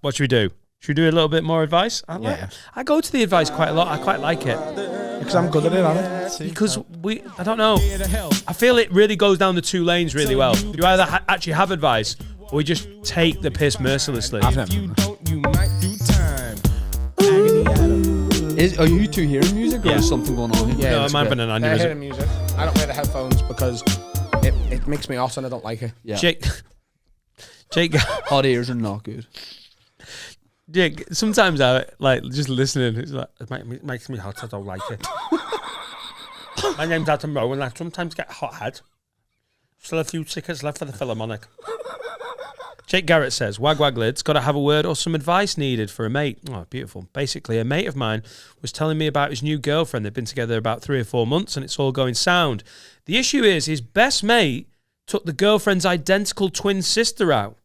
What should we do? Should we do a little bit more advice? I go to the advice quite a lot. I quite like it. Because I'm good at it, aren't I? Because I don't know. I feel it really goes down the two lanes really well. You either actually have advice or we just take the piss mercilessly. I've never done that. Are you two hearing music or is something going on here? Yeah, no, I'm having an I hear the music. I don't wear the headphones because it makes me hot and I don't like it. Yeah. Jake, hot ears are not good. Jake, sometimes I like just listening. It's like it makes me hot. I don't like it. My name's Adam Rowe, and I sometimes get hot head. Still a few tickets left for the Philharmonic. Jake Garrett says, wag lids, got to have a word or some advice needed for a mate. Oh, beautiful. Basically, a mate of mine was telling me about his new girlfriend. They've been together about 3 or 4 months, and it's all going sound. The issue is his best mate took the girlfriend's identical twin sister out,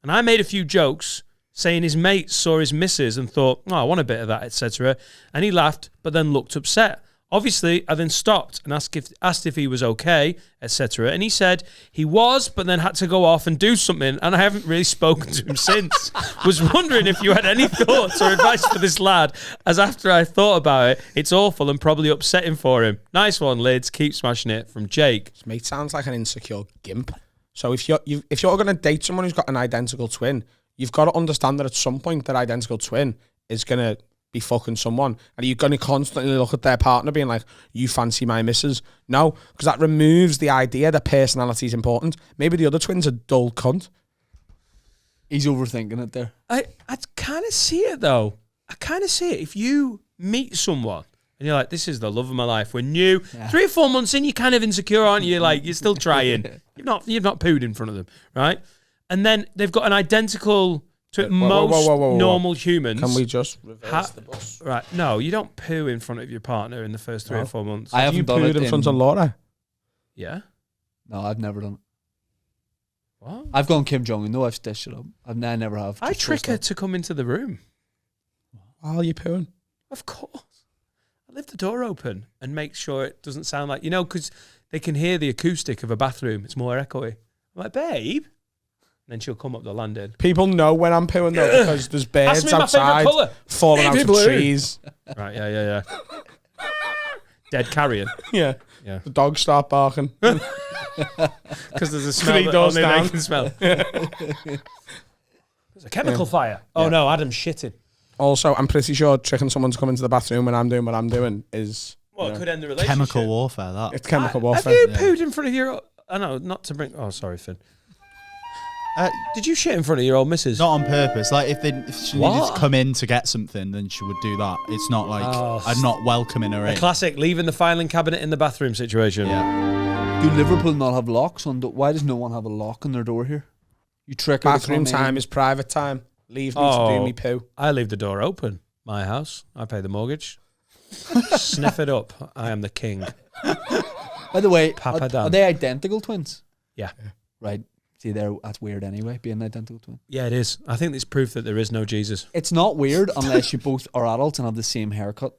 and I made a few jokes saying his mate saw his missus and thought, oh, I want a bit of that, etc. And he laughed, but then looked upset. Obviously, I then stopped and asked if he was okay, etc. And he said he was, but then had to go off and do something, and I haven't really spoken to him since. Was wondering if you had any thoughts or advice for this lad, as after I thought about it, it's awful and probably upsetting for him. Nice one, Lids. Keep smashing it. From Jake. This mate sounds like an insecure gimp. So if you're going to date someone who's got an identical twin, you've got to understand that at some point that identical twin is going to be fucking someone. And you're going to constantly look at their partner being like, you fancy my missus? No, because that removes the idea that personality is important. Maybe the other twin's a dull cunt. He's overthinking it there. I kind of see it, though. I kind of see it. If you meet someone and you're like, this is the love of my life. We're new. Yeah. 3 or 4 months in, you're kind of insecure, aren't you? Like, you're still trying. You've not pooed in front of them, right? And then they've got an identical to most normal humans. Can we just reverse the bus? Right. No, you don't poo in front of your partner in the first 3 or 4 months. I haven't done it in front of Laura. Yeah? No, I've never done it. What? I've gone Kim Jong-un. No, I've stitched it up. I never have. I trick her to come into the room. While you're pooing? Of course. I leave the door open and make sure it doesn't sound like, because they can hear the acoustic of a bathroom. It's more echoey. I'm like, babe. And then she'll come up the landing. People know when I'm pooing though because there's birds outside falling out of trees. Right, yeah. Dead carrion. Yeah. The dogs start barking. Because there's a smell that only they can smell. There's a chemical fire. Oh no, Adam's shitting. Also, I'm pretty sure tricking someone to come into the bathroom when I'm doing what I'm doing is... Well, it could end the relationship. Chemical warfare, that. It's chemical warfare. Have you pooed in front of your... I know, not to bring... Oh, sorry, Finn. Did you shit in front of your old missus? Not on purpose. Like, if she needed to come in to get something, then she would do that. It's not like I'm not welcoming her in. A classic leaving the filing cabinet in the bathroom situation. Yeah. Do Liverpool not have locks on? Why does no one have a lock on their door here? You trick her. Bathroom time is private time. Leave me to do me poo. I leave the door open. My house. I pay the mortgage. Sniff it up. I am the king. By the way, Papa Dan. Are they identical twins? Yeah. Right. See, that's weird anyway, being an identical twin. Yeah, it is. I think it's proof that there is no Jesus. It's not weird unless you both are adults and have the same haircut.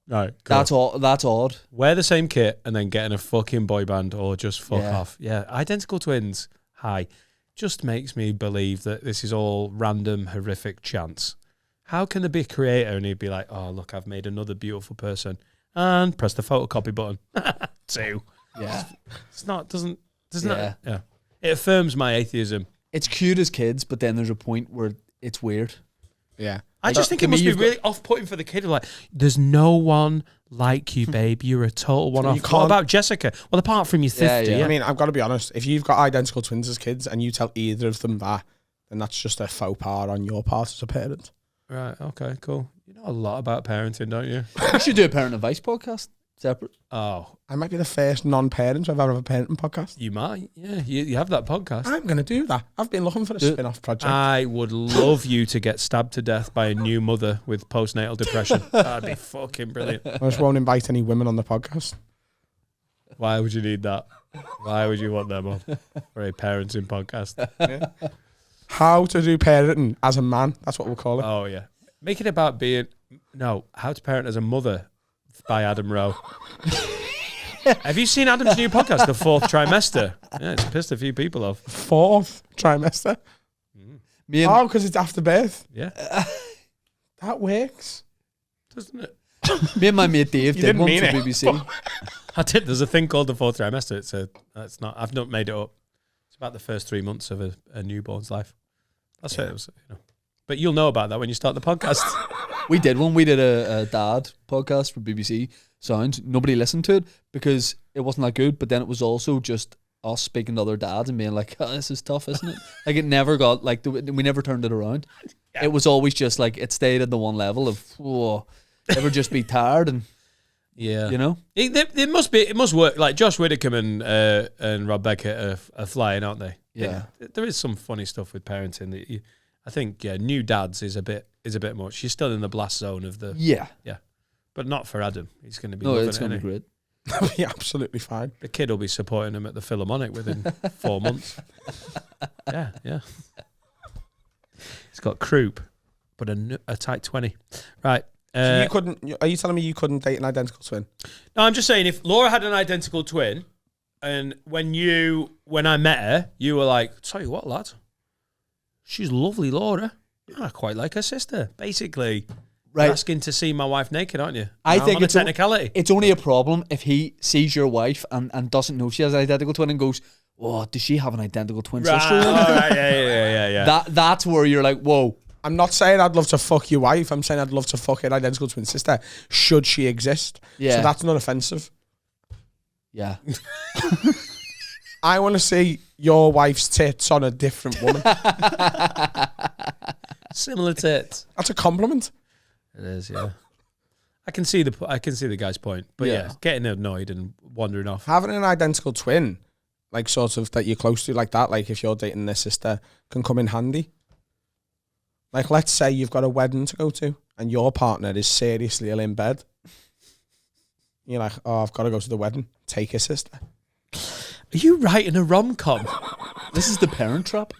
Right. Cool. That's odd. Wear the same kit and then get in a fucking boy band or just fuck off. Yeah. Identical twins. Hi. Just makes me believe that this is all random, horrific chance. How can there be a creator and he'd be like, oh, look, I've made another beautiful person and press the photocopy button. 2. Yeah. It's not, doesn't it? Yeah. It affirms my atheism. It's cute as kids, but then there's a point where it's weird. Yeah. I just think it must be really off-putting for the kid. Like, there's no one like you, babe. You're a total one-off. What about Jessica? Well, apart from your sister. Yeah. I mean, I've got to be honest. If you've got identical twins as kids and you tell either of them that, then that's just a faux pas on your part as a parent. Right. Okay. Cool. You know a lot about parenting, don't you? You should do a parent advice podcast separate. Oh, I might be the first non-parent to ever have a parenting podcast. You might. Yeah. You have that podcast. I'm going to do that. I've been looking for a spin-off project. I would love you to get stabbed to death by a new mother with postnatal depression. That'd be fucking brilliant. I just won't invite any women on the podcast. Why would you need that? Why would you want them on for a parenting podcast? Yeah. How to do parenting as a man. That's what we'll call it. Oh, yeah. Make it about how to parent as a mother by Adam Rowe. Have you seen Adam's new podcast, The Fourth Trimester? Yeah, it's pissed a few people off. 4th trimester? Me and because it's after birth. Yeah. That works. Doesn't it? me and my mate Dave You did didn't one mean for it. BBC. I did. There's a thing called the fourth trimester. It's that's not. I've not made it up. It's about the first 3 months of a newborn's life. That's what it was. But you'll know about that when you start the podcast. We did one. We did a dad podcast for BBC Sound. Nobody listened to it because it wasn't that good. But then it was also just us speaking to other dads and being like, oh, "This is tough, isn't it?" Like it never got we never turned it around. Yeah. It was always just like it stayed at the one level of ever just be tired and it must work. Like Josh Widdicombe and Rob Beckett are flying, aren't they? Yeah. There is some funny stuff with parenting that I think new dads is a bit much. You're still in the blast zone of the but not for Adam. He's going to be it's going to be great. That'll be absolutely fine. The kid will be supporting him at the Philharmonic within 4 months. Yeah. He's got croup, but a tight 20. Right. So you couldn't? Are you telling me you couldn't date an identical twin? No, I'm just saying if Laura had an identical twin, and when I met her, you were like, "Tell you what, lad, she's lovely, Laura. I quite like her sister." Basically, you're asking to see my wife naked, aren't you? I think it's a technicality. It's only a problem if he sees your wife and doesn't know she has an identical twin and goes, "Oh, does she have an identical twin sister?" Right, yeah. That's where you're like, "Whoa." I'm not saying I'd love to fuck your wife. I'm saying I'd love to fuck an identical twin sister, should she exist. Yeah. So that's not offensive. Yeah. I want to see your wife's tits on a different woman. Similar tits. That's a compliment. It is, yeah. I can see the guy's point, but yeah, getting annoyed and wandering off. Having an identical twin, like sort of that you're close to, like that, like if you're dating their sister, can come in handy. Like, let's say you've got a wedding to go to and your partner is seriously ill in bed. You're like, "Oh, I've got to go to the wedding. Take your sister." Are you writing a rom-com? This is The Parent Trap.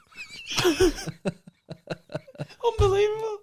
Unbelievable.